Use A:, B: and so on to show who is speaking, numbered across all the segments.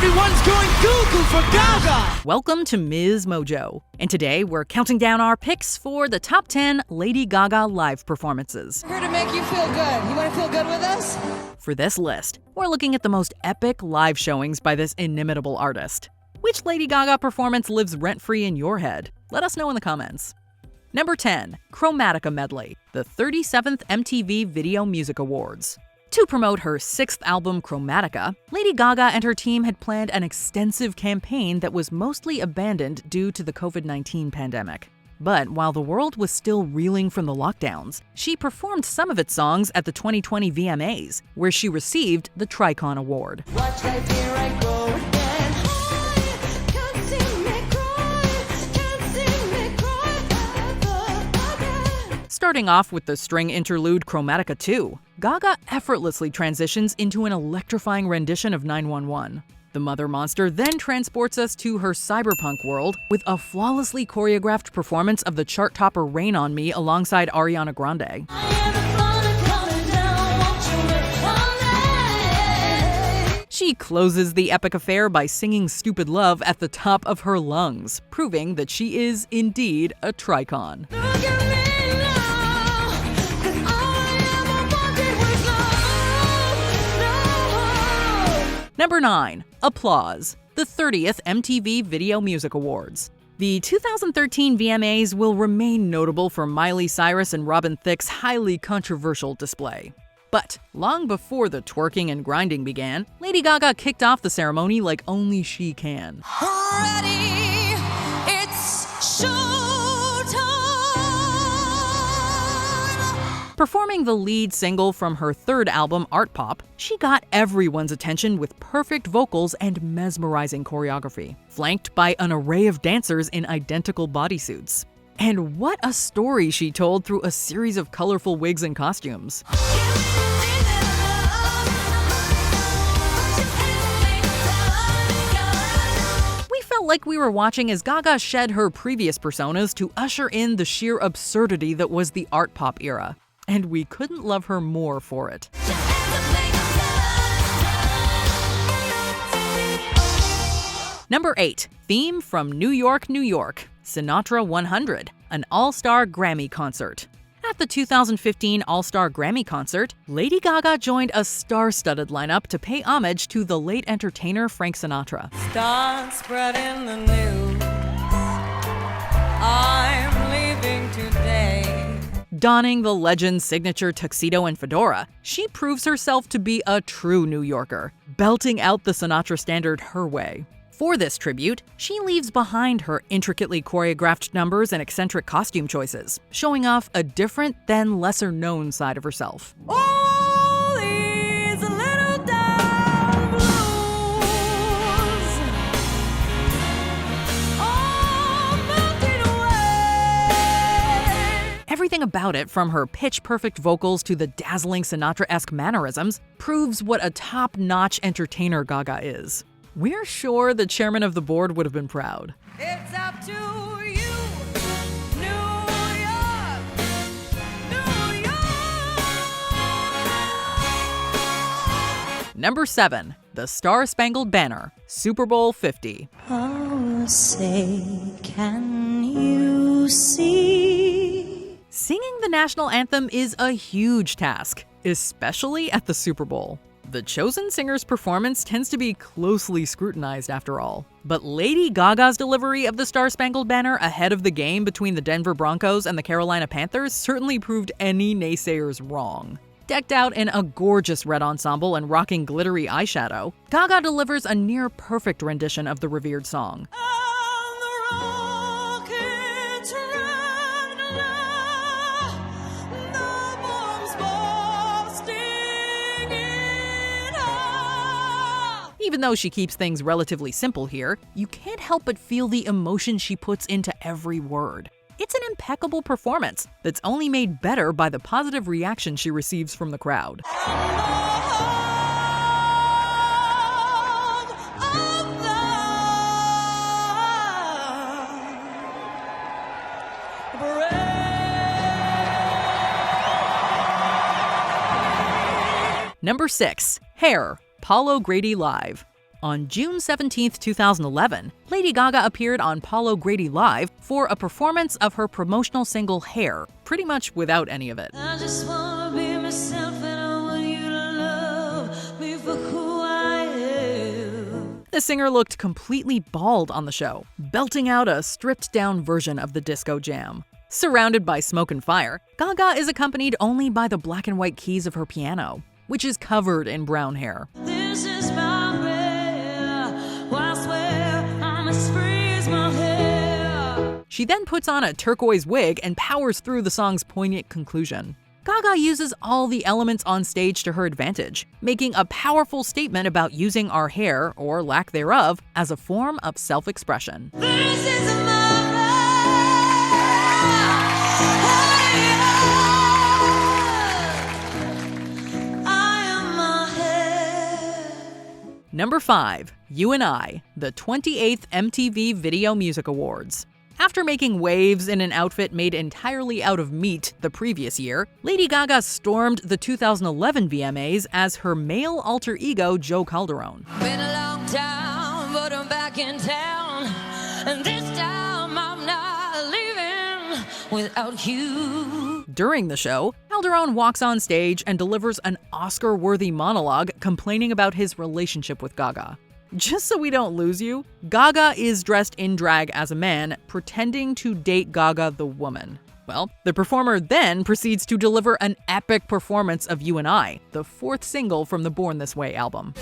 A: Everyone's going cuckoo for Gaga!
B: Welcome to MsMojo, and today we're counting down our picks for the top 10 Lady Gaga live performances.
C: We're here to make you feel good. You want to feel good with us?
B: For this list, we're looking at the most epic live showings by this inimitable artist. Which Lady Gaga performance lives rent-free in your head? Let us know in the comments. Number 10, Chromatica Medley, the 37th MTV Video Music Awards. To promote her 6th album, Chromatica, Lady Gaga and her team had planned an extensive campaign that was mostly abandoned due to the COVID-19 pandemic. But while the world was still reeling from the lockdowns, she performed some of its songs at the 2020 VMAs, where she received the Tricon Award.
C: Watch right here I go again. Can't see me cry, can't see me cry ever again.
B: Starting off with the string interlude Chromatica 2, Gaga effortlessly transitions into an electrifying rendition of 911. The Mother Monster then transports us to her cyberpunk world with a flawlessly choreographed performance of the chart topper Rain on Me alongside Ariana Grande. She closes the epic affair by singing Stupid Love at the top of her lungs, proving that she is indeed a tricon. Number 9, Applause, the 30th MTV Video Music Awards. The 2013 VMAs will remain notable for Miley Cyrus and Robin Thicke's highly controversial display. But long before the twerking and grinding began, Lady Gaga kicked off the ceremony like only she can.
C: Ready, it's showtime.
B: Performing the lead single from her third album, Art Pop, she got everyone's attention with perfect vocals and mesmerizing choreography, flanked by an array of dancers in identical bodysuits. And what a story she told through a series of colorful wigs and costumes. We felt like we were watching as Gaga shed her previous personas to usher in the sheer absurdity that was the Art Pop era. And we couldn't love her more for it. Number 8, Theme from New York, New York, Sinatra 100, an all-star Grammy concert. At the 2015 All-Star Grammy concert, Lady Gaga joined a star-studded lineup to pay homage to the late entertainer Frank Sinatra.
C: Start spreading the news. I'm leaving today.
B: Donning the legend's signature tuxedo and fedora, she proves herself to be a true New Yorker, belting out the Sinatra standard her way. For this tribute, she leaves behind her intricately choreographed numbers and eccentric costume choices, showing off a different then lesser-known side of herself.
C: All these little down blues. All melting away.
B: Everything about it, from her pitch-perfect vocals to the dazzling Sinatra-esque mannerisms, proves what a top-notch entertainer Gaga is. We're sure the chairman of the board would have been proud.
C: It's up to you, New York, New York.
B: Number 7, The Star-Spangled Banner, Super Bowl 50.
D: Oh, say, can you see?
B: Singing the national anthem is a huge task, especially at the Super Bowl. The chosen singer's performance tends to be closely scrutinized after all. But Lady Gaga's delivery of the Star-Spangled Banner ahead of the game between the Denver Broncos and the Carolina Panthers certainly proved any naysayers wrong. Decked out in a gorgeous red ensemble and rocking glittery eyeshadow, Gaga delivers a near-perfect rendition of the revered song. Even though she keeps things relatively simple here, you can't help but feel the emotion she puts into every word. It's an impeccable performance that's only made better by the positive reaction she receives from the crowd. Number 6, Hair, Paul O'Grady Live. On June 17, 2011, Lady Gaga appeared on Paulo Grady Live for a performance of her promotional single Hair, pretty much without any of it.
C: I just wanna be myself and I want you to love me for who I am.
B: The singer looked completely bald on the show, belting out a stripped-down version of the disco jam. Surrounded by smoke and fire, Gaga is accompanied only by the black and white keys of her piano, which is covered in brown hair.
C: This is my bed, I swear I'm as free as my hair.
B: She then puts on a turquoise wig and powers through the song's poignant conclusion. Gaga uses all the elements on stage to her advantage, making a powerful statement about using our hair, or lack thereof, as a form of self-expression.
C: This is my
B: Number 5. You and I, the 28th MTV Video Music Awards. After making waves in an outfit made entirely out of meat the previous year, Lady Gaga stormed the 2011 VMAs as her male alter ego Joe Calderone.
C: Been a long time, but I'm back in town, and this time I'm not leaving without you.
B: During the show, Calderone walks on stage and delivers an Oscar-worthy monologue complaining about his relationship with Gaga. Just so we don't lose you, Gaga is dressed in drag as a man, pretending to date Gaga the woman. Well, the performer then proceeds to deliver an epic performance of You and I, the 4th single from the Born This Way album.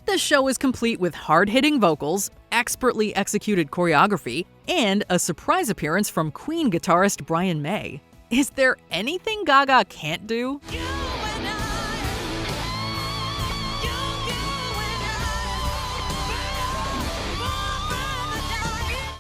B: The show is complete with hard-hitting vocals, expertly executed choreography, and a surprise appearance from Queen guitarist Brian May. Is there anything Gaga can't do?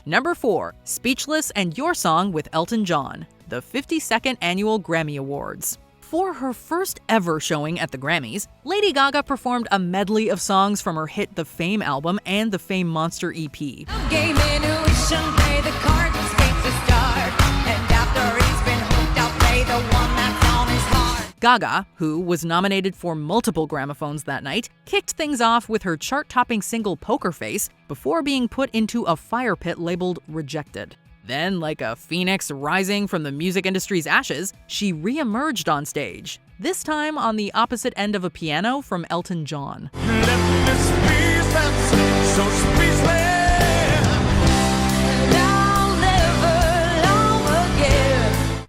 B: Number 4. Speechless and Your Song with Elton John, the 52nd Annual Grammy Awards. For her first ever showing at the Grammys, Lady Gaga performed a medley of songs from her hit The Fame album and the Fame Monster EP.
C: Game intuition, play the card and skates to start. And after he's been hooked, I'll play the one that's on his heart.
B: Gaga, who was nominated for multiple gramophones that night, kicked things off with her chart-topping single Poker Face before being put into a fire pit labeled Rejected. Then, like a phoenix rising from the music industry's ashes, she re-emerged on stage, this time on the opposite end of a piano from Elton John.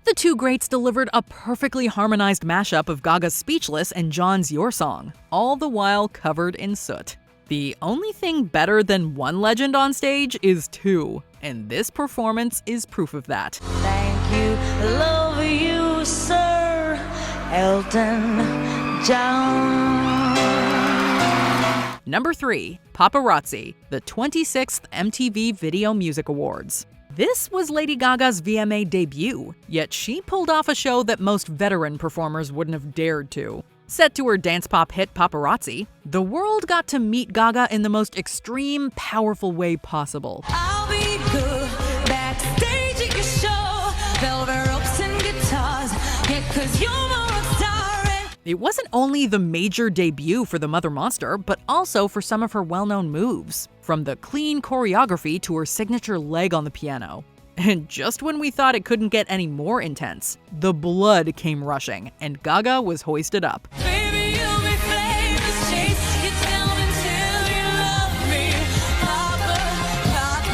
B: The two greats delivered a perfectly harmonized mashup of Gaga's Speechless and John's Your Song, all the while covered in soot. The only thing better than one legend on stage is two, and this performance is proof of that.
C: Thank you, love you, sir, Elton John.
B: Number 3. Paparazzi, the 26th MTV Video Music Awards. This was Lady Gaga's VMA debut, yet she pulled off a show that most veteran performers wouldn't have dared to. Set to her dance pop hit Paparazzi, the world got to meet Gaga in the most extreme, powerful way possible.
C: I'll be good backstage at your show, velvet ropes and guitars, yeah, 'cause you're my rock star.
B: It wasn't only the major debut for the Mother Monster, but also for some of her well-known moves, from the clean choreography to her signature leg on the piano. And just when we thought it couldn't get any more intense, the blood came rushing, and Gaga was hoisted up.
C: Baby, you'll be famous, chase you down until you love me,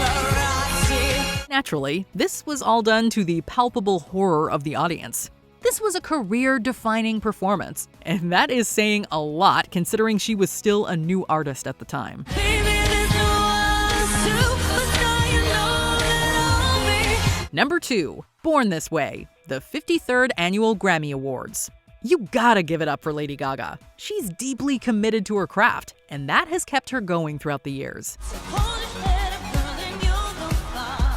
C: paparazzi.
B: Naturally, this was all done to the palpable horror of the audience. This was a career-defining performance, and that is saying a lot considering she was still a new artist at the time.
C: Baby, there's no one superstar, you know that I'll be.
B: Number 2. Born This Way, the 53rd Annual Grammy Awards. You gotta give it up for Lady Gaga. She's deeply committed to her craft, and that has kept her going throughout the years.
C: Hold your head up, girl, and you'll go far.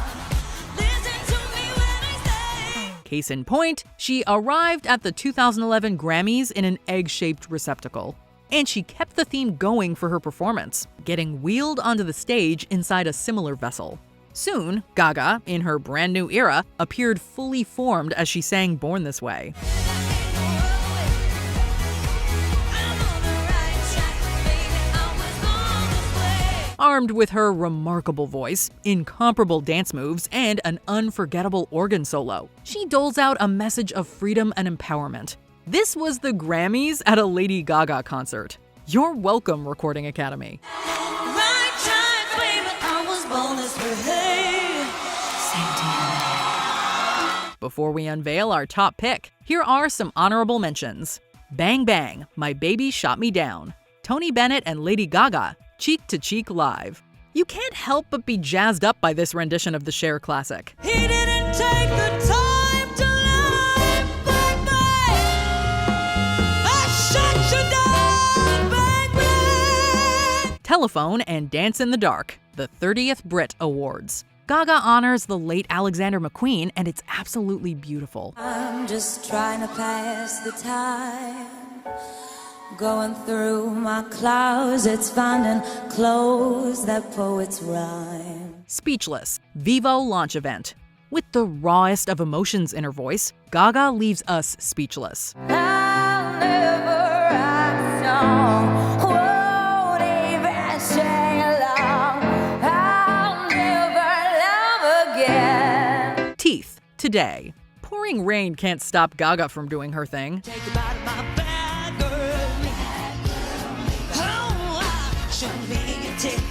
C: Listen to me when I say.
B: Case in point, she arrived at the 2011 Grammys in an egg-shaped receptacle. And she kept the theme going for her performance, getting wheeled onto the stage inside a similar vessel. Soon, Gaga, in her brand new era, appeared fully formed as she sang Born This Way. Armed with her remarkable voice, incomparable dance moves, and an unforgettable organ solo, she doles out a message of freedom and empowerment. This was the Grammys at a Lady Gaga concert. You're welcome, Recording Academy.
C: Right time, baby, I was born this way.
B: Before we unveil our top pick, here are some honorable mentions. Bang Bang, My Baby Shot Me Down. Tony Bennett and Lady Gaga, Cheek to Cheek Live. You can't help but be jazzed up by this rendition of the Cher classic.
C: He didn't take the time to lie, bang, bang. I shut you down, bang, bang.
B: Telephone and Dance in the Dark, the 30th Brit Awards. Gaga honors the late Alexander McQueen, and it's absolutely beautiful.
D: I'm just trying to pass the time, going through my closets, finding clothes that poets rhyme.
B: Speechless, Vivo launch event. With the rawest of emotions in her voice, Gaga leaves us speechless.
D: I'll never act strong, won't even sing along. I'll never love again.
B: Teeth, Today. Pouring rain can't stop Gaga from doing her thing.
A: Take a bite of my bad girl. Oh, show me your teeth.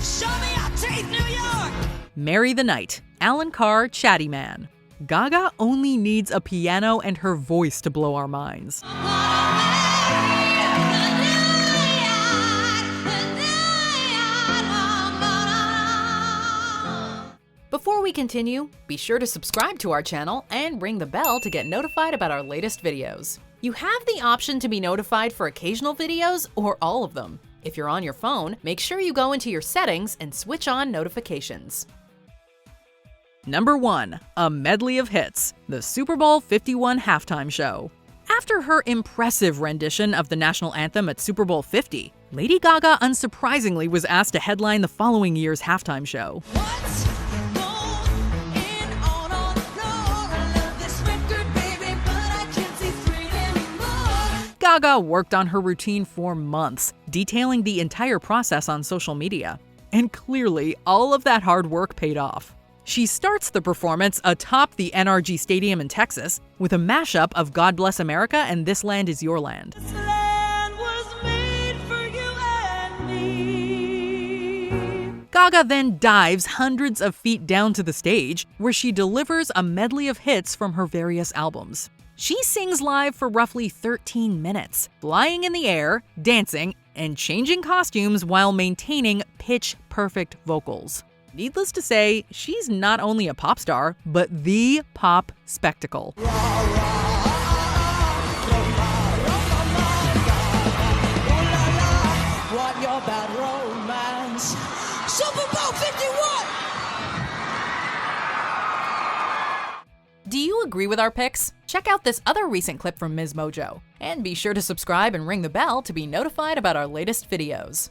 A: Show me your teeth, New York.
B: Marry the Night, Alan Carr, Chatty Man. Gaga only needs a piano and her voice to blow our minds. Before we continue, be sure to subscribe to our channel and ring the bell to get notified about our latest videos. You have the option to be notified for occasional videos or all of them. If you're on your phone, make sure you go into your settings and switch on notifications. Number 1, a medley of hits, the Super Bowl 51 halftime show. After her impressive rendition of the national anthem at Super Bowl 50, Lady Gaga unsurprisingly was asked to headline the following year's halftime show.
C: What's going on the floor? I love this record, baby, but I can't see straight anymore.
B: Gaga worked on her routine for months, detailing the entire process on social media. And clearly, all of that hard work paid off. She starts the performance atop the NRG Stadium in Texas with a mashup of God Bless America and This Land Is Your Land.
C: This land was made for you and me.
B: Gaga then dives hundreds of feet down to the stage, where she delivers a medley of hits from her various albums. She sings live for roughly 13 minutes, flying in the air, dancing, and changing costumes while maintaining pitch-perfect vocals. Needless to say, she's not only a pop star, but the pop spectacle.
A: Want your bad romance. Super Bowl 51.
B: Do you agree with our picks? Check out this other recent clip from MsMojo. And be sure to subscribe and ring the bell to be notified about our latest videos.